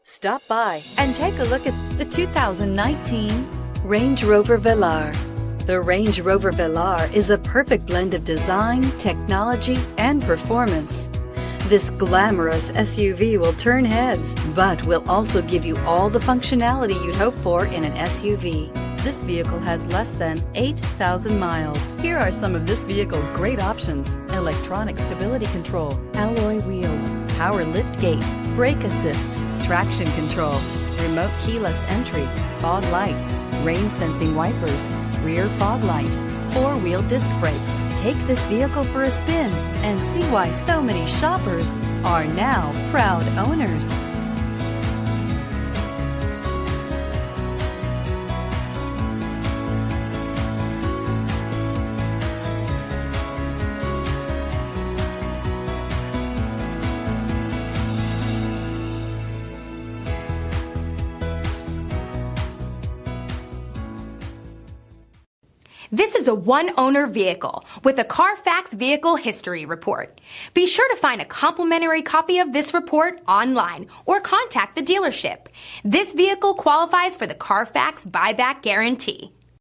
Stop by and take a look at the 2019 Range Rover Velar. The Range Rover Velar is a perfect blend of design, technology, and performance. This glamorous SUV will turn heads, but will also give you all the functionality you'd hope for in an SUV. This vehicle has less than 8,000 miles. Here are some of this vehicle's great options: electronic stability control, alloy wheels, power lift gate, brake assist, traction control, remote keyless entry, fog lights, rain sensing wipers, rear fog light, four-wheel disc brakes. Take this vehicle for a spin and see why so many shoppers are now proud owners. This is a one-owner vehicle with a Carfax Vehicle History Report. Be sure to find a complimentary copy of this report online or contact the dealership. This vehicle qualifies for the Carfax Buyback Guarantee.